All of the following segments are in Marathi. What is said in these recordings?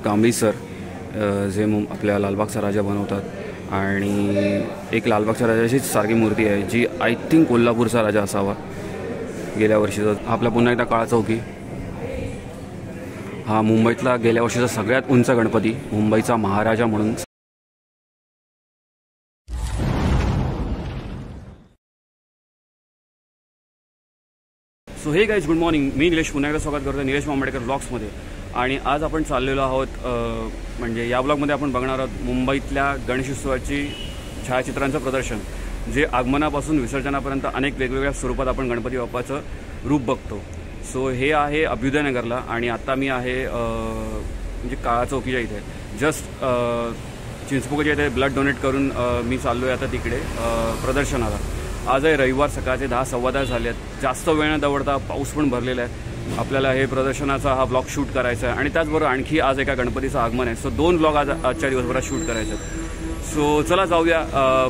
कांबळी सर जे आपल्या लालबागचा राजा बनवतात आणि एक लालबागच्या राजाचीच सारखी मूर्ती आहे जी आय थिंक कोल्हापूरचा राजा असावा गेल्या वर्षीचा. आपला पुन्हा एकदा काळा चौकी, हा मुंबईतला गेल्या वर्षीचा सगळ्यात उंच गणपती, मुंबईचा महाराजा म्हणून. सो हे गाईज, गुड मॉर्निंग. मी निलेश पुन्हा एकदा स्वागत करतो निलेश आंबेडकर ब्लॉग्समध्ये. आणि आज आपण चाललेलो आहोत म्हणजे या ब्लॉगमध्ये आपण बघणार आहोत मुंबईतल्या गणेशोत्सवाची छायाचित्रांचं प्रदर्शन, जे आगमनापासून विसर्जनापर्यंत अनेक वेगवेगळ्या स्वरूपात आपण गणपती बाप्पाचं रूप बघतो. सो हे आहे अभ्युदयनगरला आणि आत्ता मी आहे म्हणजे काळा चौकीच्या इथे जस्ट चिंचपोकच्या इथे ब्लड डोनेट करून मी चाललो आहे आता तिकडे प्रदर्शनाला. आज आहे रविवार, सकाळचे 10-10:15 झाले आहेत. जास्त वेळ न दवडता पाऊस पण भरलेला आहे. आपल्याला हे प्रदर्शनाचा हा ब्लॉग शूट करायचा आहे आणि त्याचबरोबर आणखी आज एका गणपतीचं आगमन आहे. सो 2 ब्लॉग आजच्या दिवसभरात शूट करायचे आहेत. सो चला जाऊया,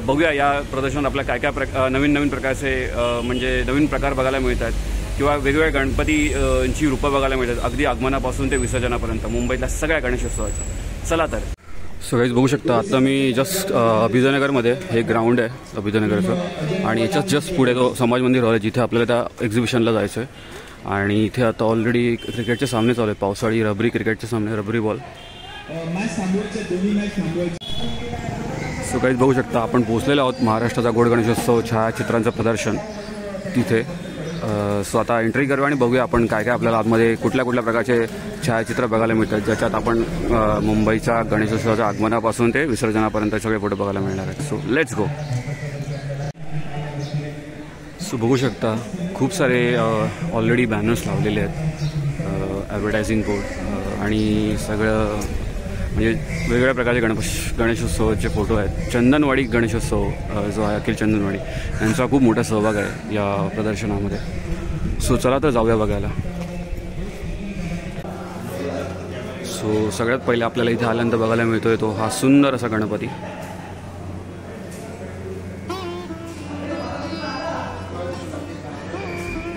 बघूया या प्रदर्शनात आपल्याला काय काय नवीन प्रकारचे म्हणजे नवीन प्रकार बघायला मिळत आहेत किंवा वेगवेगळ्या गणपतींची रूपं बघायला मिळतात अगदी आगमनापासून ते विसर्जनापर्यंत मुंबईतल्या सगळ्या गणेशोत्सवाच्या. चला तर. सो गाईज बघू शकता, आता मी जस्ट अभ्युदयनगरमध्ये, हे ग्राउंड आहे अभ्युदयनगरचं आणि याच्यात जस्ट पुढे तो समाज मंदिर आहे जिथे आपल्याला त्या एक्झिबिशनला जायचं आहे. आणि इथे आता ऑलरेडी क्रिकेटचे सामने चालू आहेत, पावसाळी रबरी क्रिकेटचे सामने, रबरी बॉल. सो गाईज बघू शकता, आपण पोहोचलेलो आहोत महाराष्ट्राचा गोड गणेशोत्सव छायाचित्रांचं प्रदर्शन तिथे. सो आता एंट्री करूया आणि बघूया आपण काय काय आपल्याला आतमध्ये कुठल्या प्रकारचे छायाचित्र बघायला मिळतात, ज्याच्यात आपण मुंबईच्या गणेशोत्सवाच्या आगमनापासून ते विसर्जनापर्यंत सगळे फोटो बघायला मिळणार आहेत. So let's go. सो बघू शकता खूप सारे ऑलरेडी बॅनर्स लावलेले आहेत, ॲडव्हर्टायझिंग बोर्ड आणि सगळं म्हणजे वेगवेगळ्या प्रकारचे गणेशोत्सवाचे फोटो आहेत. चंदनवाडी गणेशोत्सव जो आहे अखिल चंदनवाडी यांचा खूप मोठा सहभाग आहे या प्रदर्शनामध्ये. सो चला तर जाऊया बघायला. सो सगळ्यात पहिले आपल्याला इथे आल्यानंतर बघायला मिळतोय तो हा सुंदर असा गणपती.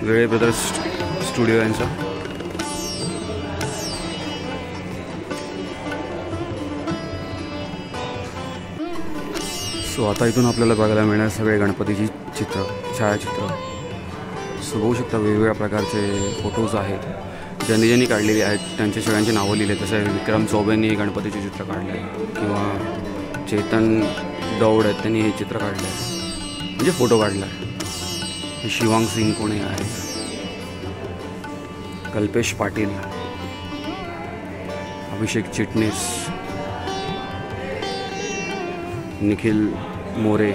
वेळे ब्रदर्स स्टुडिओ यांचा. सो आता इथून आपल्याला बघायला मिळणार सगळे गणपतीची छायाचित्र. सो बघू शकता वेगवेगळ्या प्रकारचे फोटोज आहेत ज्यांनी काढलेली आहेत, त्यांच्या सगळ्यांची नावं लिहिली आहेत. जसं विक्रम चौबेंनी गणपतीचे चित्र काढले आहे किंवा चेतन दौड आहेत, त्यांनी हे चित्र काढले आहे म्हणजे फोटो काढला आहे. हे शिवांग सिंग कोणे आहेत, कल्पेश पाटील, अभिषेक चिटणीस, निखिल मोरे.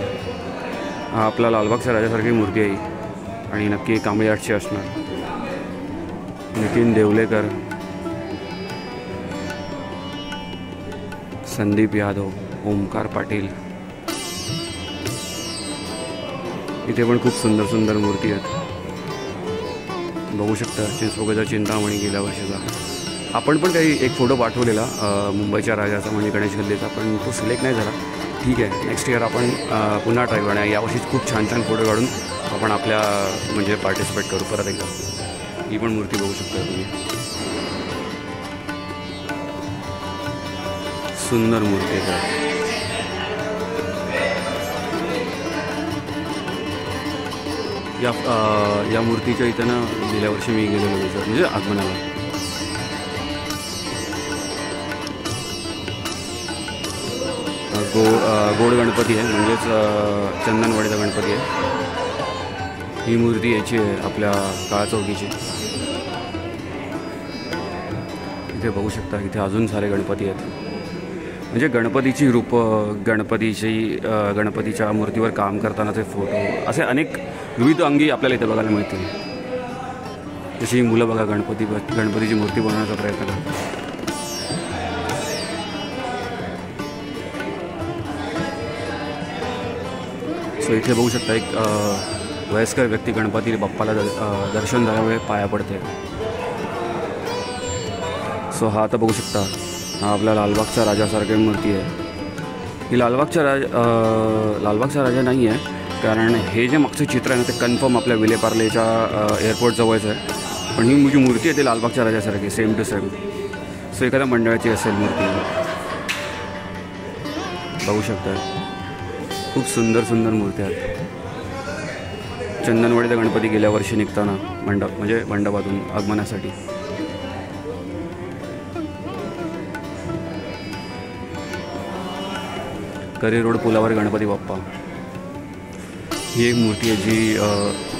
हा आपला लालबागच्या राजासारखी मूर्ती आहे आणि नक्की कांबळी आर्टची असणार. नितीन देवलेकर, संदीप यादव, ओमकार पाटील. इथे पण खूप सुंदर मूर्ती आहेत. बघू शकता चिंचपोकळचा चिंतामणी गेल्या वर्षीचा. आपण पण काही एक फोटो पाठवलेला मुंबईच्या राजाचा म्हणजे गणेश गल्लीचा, पण तो सिलेक्ट नाही झाला. ठीक आहे, नेक्स्ट इयर आपण पुन्हा ट्राय करूया. यावर्षी खूप छान फोटो काढून आपण आपल्या म्हणजे पार्टिसिपेट करू परत एकदा. ही पण मूर्ती बघू शकता तुम्ही, सुंदर मूर्ती आहे. या मूर्तीच्या इथं ना गेल्या वर्षी मी गेलेलो होतो म्हणजे आगमनाला. गोड गणपती आहे म्हणजेच चंदनवाडीचा गणपती आहे. ही मूर्ती याची आहे आपल्या काळा चौकीची. इथे बघू शकता, इथे अजून सारे गणपती आहेत म्हणजे गणपतीची रूपं, गणपतीच्या मूर्तीवर काम करतानाचे फोटो, असे अनेक विविध अंगी आपल्याला इथे बघायला मिळतील. जशी मुलं बघा गणपतीची मूर्ती बनवण्याचा प्रयत्न करतात. सो इथे बघू शकता एक वयस्कर व्यक्ती गणपती बाप्पाला दर्शन झाल्यामुळे पाया पडते. सो हा आता बघू शकता, हा आपल्या लालबागच्या राजासारखी मूर्ती आहे. ही लालबागचा राजा नाही आहे, कारण हे जे मागचं चित्र आहे ना ते कन्फर्म आपल्या विलेपार्लेच्या एअरपोर्ट जवळचं आहे. पण ही जी मूर्ती आहे ते लालबागच्या राजासारखी सेम टू सेम. सो एखाद्या मंडळाची असेल मूर्ती, बघू शकता खूप सुंदर सुंदर मूर्ती आहेत. चंदनवाडीचा गणपती गेल्या वर्षी निघताना मंडपातून आगमनासाठी. करी रोड पुलावर गणपती बाप्पा ही एक मूर्ती आहे जी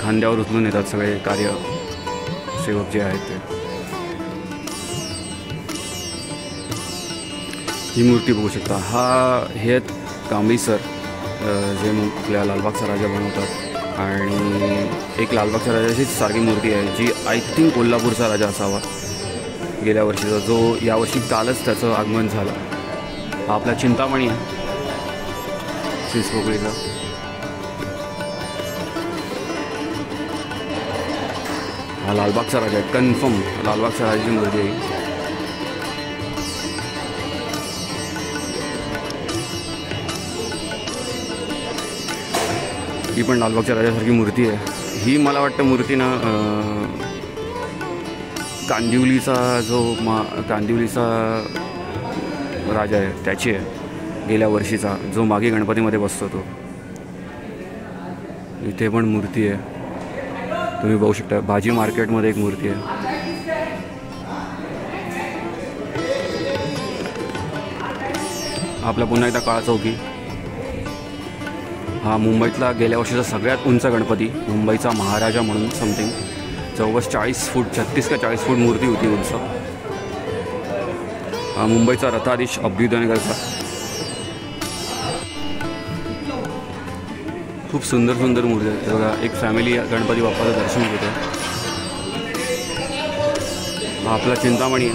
खांद्यावर उचलून येतात सगळे कार्यसेवक जे आहेत ते. ही मूर्ती बघू शकता. हे आहेत कांबळी सर जे आपल्या लालबागचा राजा बनवतात. आणि एक लालबागचा राजाची सारखी मूर्ती आहे जी आय थिंक कोल्हापूरचा राजा असावा गेल्या वर्षीचा, जो यावर्षी कालच त्याचं आगमन झालं. हा आपला चिंतामणी आहे चिंचपोकळीचा. हा लालबागचा राजा आहे, कन्फर्म लालबागचा राजाची मूर्ती आहे. ही पण लालबागच्या राजासारखी मूर्ती आहे. ही मला वाटतं मूर्ती ना कांदिवलीचा कांदिवलीचा राजा आहे त्याची आहे, गेल्या वर्षीचा, जो मागे गणपतीमध्ये बसतो तो. इथे पण मूर्ती आहे तुम्ही बघू शकता. भाजी मार्केटमध्ये एक मूर्ती आहे. आपला पुन्हा एकदा काळा चौकी. हा मुंबईतला गेल्या वर्षीचा सगळ्यात उंच गणपती, मुंबईचा महाराजा म्हणून समथिंग जवळपास 40 फूट 36 का 40 फूट मूर्ती होती उंच. हा मुंबईचा रथाधीश अभ्युदयनगरचा. खूप सुंदर सुंदर मूर्ती आहेत बघा. एक फॅमिली गणपती बाप्पाचं दर्शन घेते. हा आपला चिंतामणी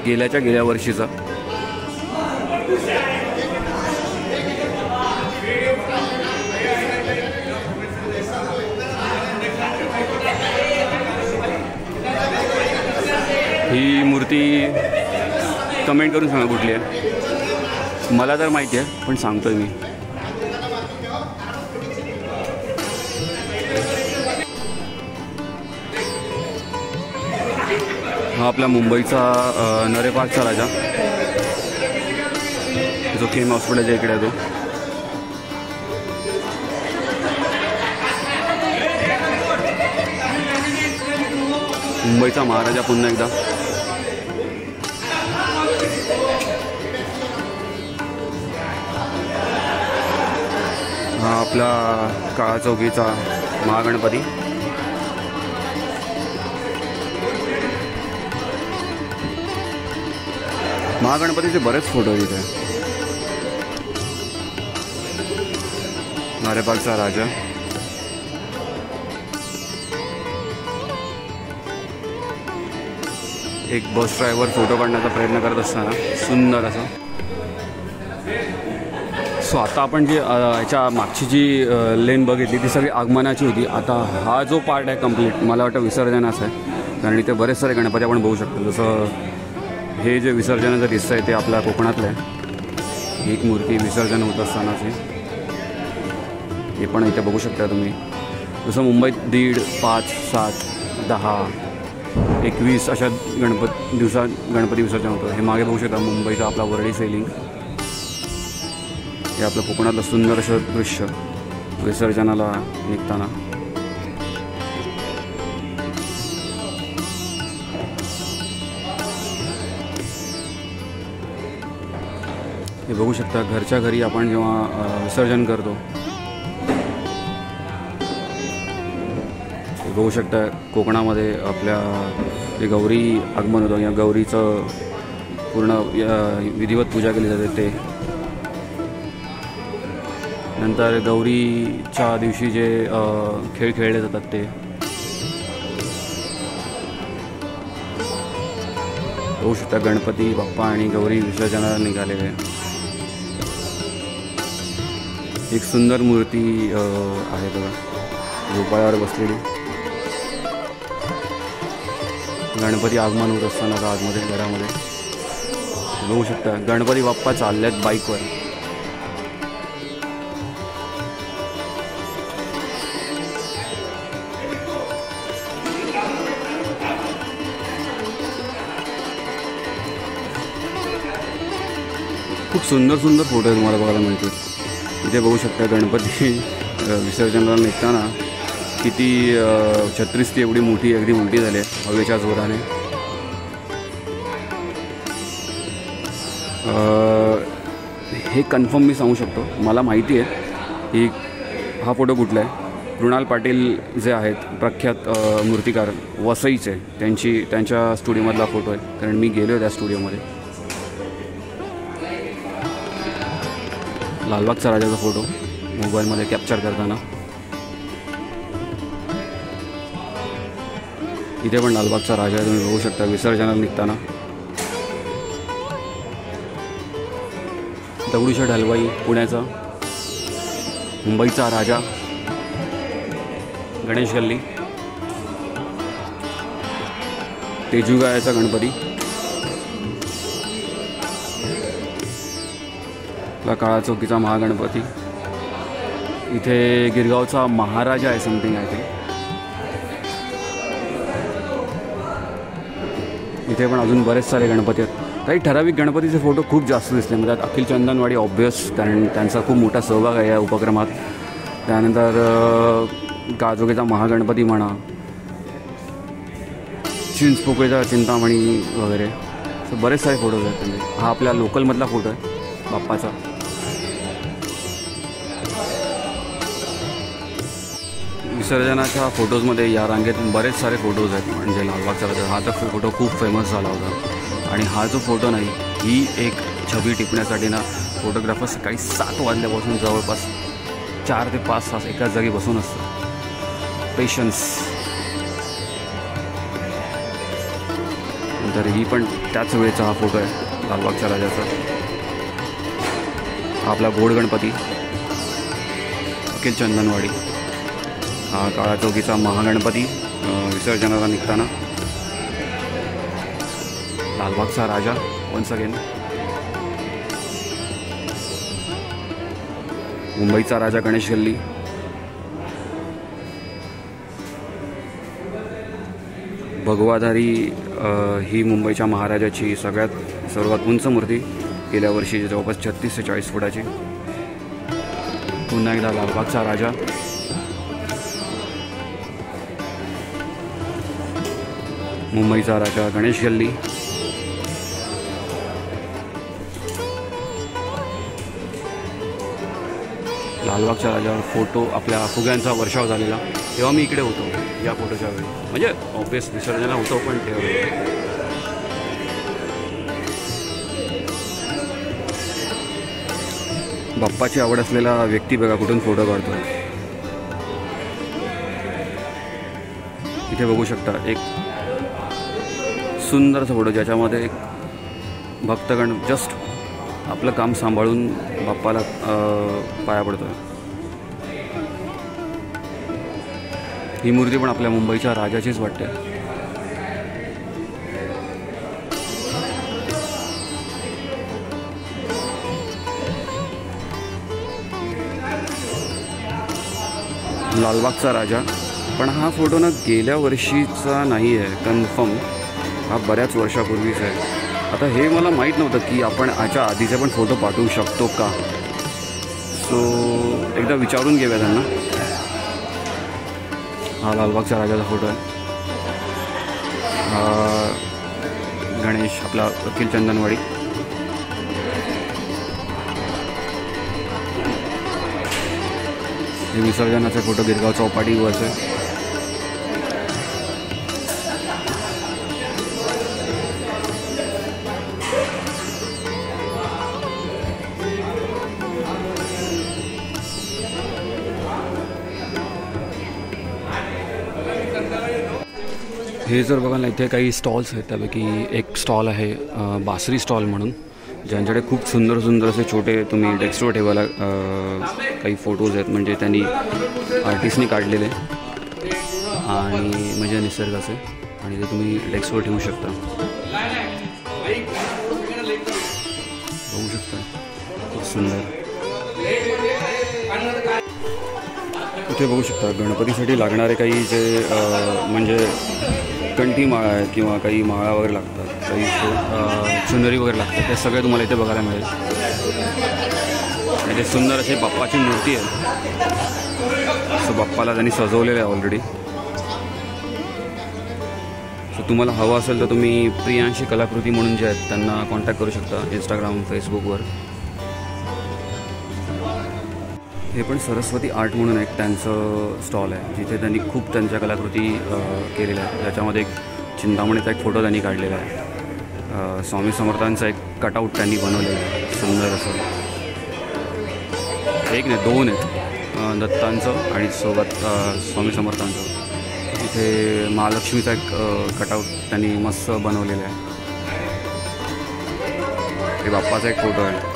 गेल्या वर्षीचा. ही मूर्ती कमेंट करून सांगा कुठली आहे. मला तर माहिती आहे पण सांगतोय मी. हा आपला मुंबईचा नरेपाकचा राजा जो केम हॉस्पिटलच्या इकडे आहे तो. मुंबईचा महाराजा पुन्हा एकदा. हा आपला काळा चौकीचा महागणपती. महागणपतीचे बरेच फोटो इथे. नरेपाकचा राजा. एक बस ड्रायव्हर फोटो काढण्याचा प्रयत्न करत असताना सुंदर असा. सो आता आपण जी ह्याच्या मागची जी लेन बघितली ती सगळी आगमनाची होती. आता हा जो पार्ट आहे कंप्लीट मला वाटतं विसर्जनाचा आहे, कारण इथे बरेच सारे गणपती आपण बघू शकतो. जसं हे जे विसर्जनाचं दिसतं आहे ते आपल्या कोकणातलं आहे. एक मूर्ती विसर्जन होत असतानाची हे पण इथे बघू शकता तुम्ही. जसं मुंबईत 1.5, 5, 7, 10, 21 अशा दिवसात गणपती विसर्जन होतं. हे मागे बघू शकता मुंबईचा आपला वरळी सेलिंग. हे आपलं कोकणातलं सुंदर असं दृश्य विसर्जनाला निघताना. हे बघू शकता घरच्या घरी आपण जेव्हा विसर्जन करतो हे बघू शकता कोकणामध्ये आपल्या जे गौरी आगमन होतं या गौरीचं पूर्ण विधिवत पूजा केली जाते. ते नंतर गौरीच्या दिवशी जे खेळ खेळले जातात ते बघू शकता. गणपती बाप्पा आणि गौरी विसर्जनाला निघालेले. एक सुंदर मूर्ती आहे बघा झोपाळ्यावर बसलेली. गणपती आगमन होत असताना आतमध्ये घरामध्ये बघू शकता गणपती बाप्पा चालल्यात बाईकवर. खूप सुंदर सुंदर फोटो आहेत तुम्हाला बघायला मिळतील. इथे बघू शकता गणपती विसर्जनाला निघताना किती छत्रीस ती एवढी मोठी अगदी उलटी झाली आहे हवेच्या जोराने. हे कन्फर्म मी सांगू शकतो, मला माहिती आहे की हा फोटो कुठला आहे. कृणाल पाटील जे आहेत प्रख्यात मूर्तिकार वसईचे, त्यांच्या स्टुडिओमधला फोटो आहे, कारण मी गेलो आहे त्या स्टुडिओमध्ये. लालबागचा राजाचा फोटो मोबाईलमध्ये कॅप्चर करताना. इथे पण लालबागचा राजा तुम्ही बघू शकता विसर्जनाला निघताना. दगडूशेठ हलवाई पुण्याचा, मुंबईचा राजा, गणेश गल्ली, तेजुगाळ्याचा गणपती, आपला काळा चौकीचा महागणपती, इथे गिरगावचा महाराजा आहे समथिंग आहे ते. इथे पण अजून बरेच सारे गणपती आहेत. काही ठराविक गणपतीचे फोटो खूप जास्त दिसले म्हणजे अखिल चंदनवाडी ऑब्वियस, कारण त्यांचा खूप मोठा सहभाग आहे या उपक्रमात. त्यानंतर गाजोगेचा महागणपती म्हणा, चिंचपोकळीचा चिंतामणी वगैरे, सो बरेच सारे फोटोज आहेत त्यांचे. हा आपल्या लोकलमधला फोटो आहे बाप्पाचा. विसर्जनाच्या फोटोजमध्ये या रांगेतून बरेच सारे फोटोज आहेत. म्हणजे लालबागचा राजा हा तर फोटो खूप फेमस झाला होता. आणि हा जो फोटो नाही, ही एक छबी टिपण्यासाठी ना फोटोग्राफर सकाळी 7 वाजल्यापासून जवळपास 4 ते 5 तास एकाच जागी बसून असतं. पेशन्स. तर ही पण त्याच वेळेचा हा फोटो आहे लालबागच्या राजाचा. आपला गोड गणपती, अखिल चंदनवाडी. हा काळा चौकीचा महागणपती विसर्जनाला निघताना. लालबागचा राजा वन्स अगेन. मुंबईचा राजा गणेश गल्ली. भगवाधारी ही मुंबईच्या महाराजाची सर्वात उंच मूर्ती, गेल्या वर्षी जवळपास 36 ते 40 फुटाची. पुन्हा एकदा लालबागचा राजा. मुंबईचा राजा गणेश गल्ली. लालबागच्या राजावर फोटो आपल्या फुग्यांचा वर्षाव झालेला, तेव्हा मी इकडे होतो या फोटोच्या वेळी. म्हणजे ऑब्वियस विसर्जनाला होतो पण तेव्हा. बाप्पाची आवड असलेला व्यक्ती बघा कुठून फोटो काढतो. इथे बघू शकता एक सुंदरसा फोटो ज्याच्यामध्ये एक भक्तगण जस्ट आपलं काम सांभाळून बाप्पाला पाया पडतो. ही मूर्ती पण आपल्या मुंबईच्या राजाचीच वाटते. लालबागचा राजा. पण हा फोटो ना गेल्या वर्षीचा नाही आहे कन्फर्म, हा बऱ्याच वर्षापूर्वीचा आहे. आता हे मला माहीत नव्हतं की आपण याच्या आधीचे पण फोटो पाठवू शकतो का, सो एकदा विचारून घेऊया त्यांना. हा लालबागच्या राजाचा फोटो आहे. हा गणेश आपला अखिल चंदनवाडी. हे विसर्जनाचे फोटो गिरगाव चौपाटीवरचे. हे जर बघा ना इथे काही स्टॉल्स आहेत, त्यापैकी एक स्टॉल आहे बासरी स्टॉल म्हणून, ज्यांच्याकडे खूप सुंदर सुंदर असे छोटे तुम्ही डेस्कवर ठेवायला काही फोटोज आहेत, म्हणजे त्यांनी आर्टिस्टनी काढलेले आणि म्हणजे निसर्गाचे, आणि ते तुम्ही डेस्कवर ठेवू शकता. बघू शकता खूप सुंदर. इथे बघू शकता गणपतीसाठी लागणारे काही जे म्हणजे कंठी माळा आहे किंवा काही माळा वगैरे लागतात, काही चुनरी वगैरे लागतात, ते सगळे तुम्हाला इथे बघायला मिळेल. आणि ते सुंदर अशी बाप्पाची मूर्ती आहे. सो बाप्पाला त्यांनी सजवलेलं आहे ऑलरेडी. सो तुम्हाला हवं असेल तर तुम्ही प्रियांशी कलाकृती म्हणून जे आहेत त्यांना कॉन्टॅक्ट करू शकता इंस्टाग्राम, फेसबुकवर. हे पण सरस्वती आर्ट म्हणून एक त्यांचं स्टॉल आहे, जिथे त्यांनी खूप त्यांच्या कलाकृती केलेल्या आहेत. त्याच्यामध्ये एक चिंतामणीचा एक फोटो त्यांनी काढलेला आहे. स्वामी समर्थांचा एक कटआउट त्यांनी बनवलेला आहे सुंदर असं. एक नाही, दोन आहेत, दत्तांचं आणि सोबत स्वामी समर्थांचं. इथे महालक्ष्मीचा एक कटआउट त्यांनी मस्त बनवलेला आहे. हे बाप्पाचा एक फोटो आहे.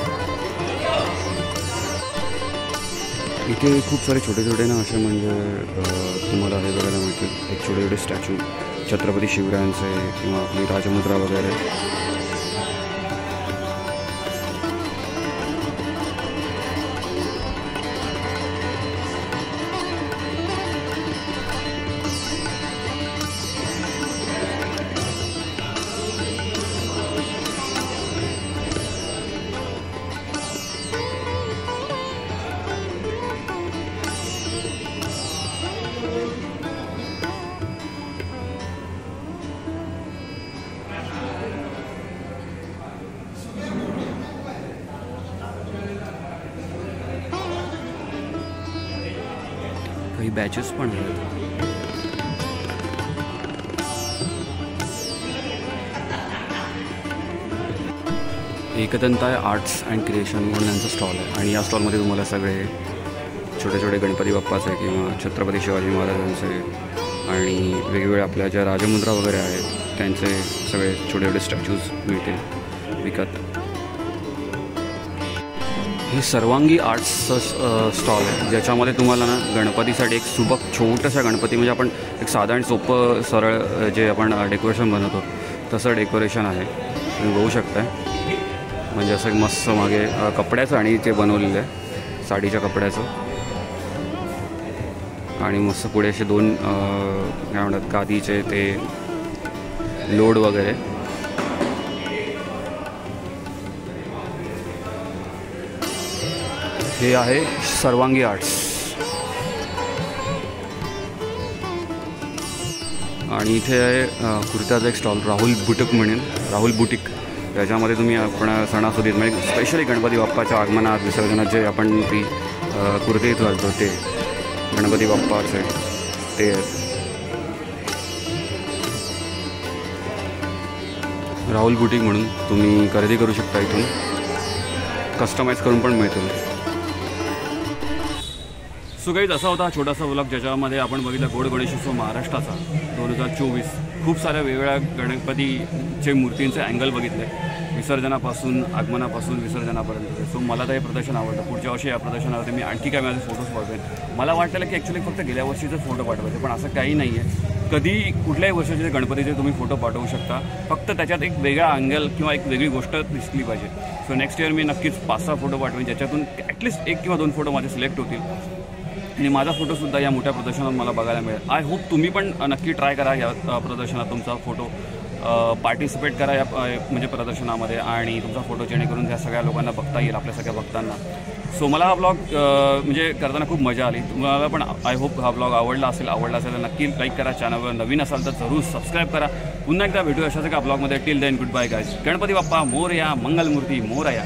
इथे खूप सारे छोटे छोटे ना असे म्हणजे तुम्हाला हे बघायला मिळतील. एक छोटे छोटे स्टॅच्यू छत्रपती शिवरायांचे किंवा आपली राजमुद्रा वगैरे. काही बॅचेस पण आहेत. एकदंताय आर्ट्स अँड क्रिएशन म्हणून यांचं स्टॉल आहे. आणि या स्टॉलमध्ये तुम्हाला सगळे छोटे छोटे गणपती बाप्पाचे किंवा छत्रपती शिवाजी महाराजांचे आणि वेगवेगळ्या आपल्या ज्या राजमुद्रा वगैरे आहेत त्यांचे सगळे छोटे छोटे स्टॅच्यूज मिळतील विकत. हे सर्वांगी आर्ट्सचं स्टॉल आहे, ज्याच्यामध्ये तुम्हाला ना गणपतीसाठी एक सुबक छोटासा गणपती, म्हणजे आपण एक साधारण सोपं सरळ जे आपण डेकोरेशन बनवतो तसं डेकोरेशन आहे, तुम्ही बघू शकता. म्हणजे असं एक मस्त मागे कपड्याचं आणि ते बनवलेलं आहे साडीच्या कपड्याचं. आणि मस्त पुढे असे दोन काय म्हणतात गादीचे ते लोड वगैरे. हे आहे सर्वांगी आर्ट्स. आणि इथे आहे कुर्त्याचा एक स्टॉल, राहुल बुटीक म्हणून, राहुल बुटीक. त्याच्यामध्ये तुम्ही आपण सणासुदीत म्हणजे स्पेशली गणपती बाप्पाच्या आगमनात विसर्जनात जे आपण ती कुर्ते घालतो ते गणपती बाप्पाचे ते आहेत. राहुल बुटीक म्हणून तुम्ही खरेदी करू शकता. इथून कस्टमाइज करून पण मिळतील. सो गाईज असा होता छोटासा व्लॉग ज्याच्यामध्ये आपण बघितलं गोड गणेशोत्सव महाराष्ट्राचा 2024. खूप साऱ्या वेगवेगळ्या गणपतीचे मूर्तींचे अँगल बघितले, विसर्जनापासून आगमनापासून विसर्जनापर्यंत. सो मला तर हे प्रदर्शन आवडतं. पुढच्या वर्षी या प्रदर्शनावरती मी आणखी काय माझे फोटोज पाठवेन. मला वाटलं की ॲक्च्युली फक्त गेल्या वर्षीचे फोटो पाठवायचे, पण असं काही नाही आहे. कधी कुठल्याही वर्षाचे गणपतीचे तुम्ही फोटो पाठवू शकता, फक्त त्याच्यात एक वेगळा अँगल किंवा एक वेगळी गोष्ट दिसली पाहिजे. सो नेक्स्ट इयर मी नक्कीच 5-6 फोटो पाठवेन, ज्याच्यातून ॲटलिस्ट 1 किंवा 2 फोटो माझे सिलेक्ट होतील आणि माझा फोटोसुद्धा या मोठ्या प्रदर्शनात मला बघायला मिळेल. आय होप तुम्ही पण नक्की ट्राय करा या प्रदर्शनात तुमचा फोटो पार्टिसिपेट करा या म्हणजे प्रदर्शनामध्ये, आणि तुमचा फोटो जेणेकरून ह्या सगळ्या लोकांना बघता येईल, आपल्या सगळ्या भक्तांना. सो मला हा ब्लॉग म्हणजे करताना खूप मजा आली. तुम्हाला पण आय होप हा ब्लॉग आवडला असेल तर नक्की लाईक करा. चॅनलवर नवीन असाल तर जरूर सबस्क्राईब करा. पुन्हा एकदा भेटू अशाच एका ब्लॉगमध्ये. Till then good bye guys. Ganpati Bappa Morya, Mangalmurti Morya.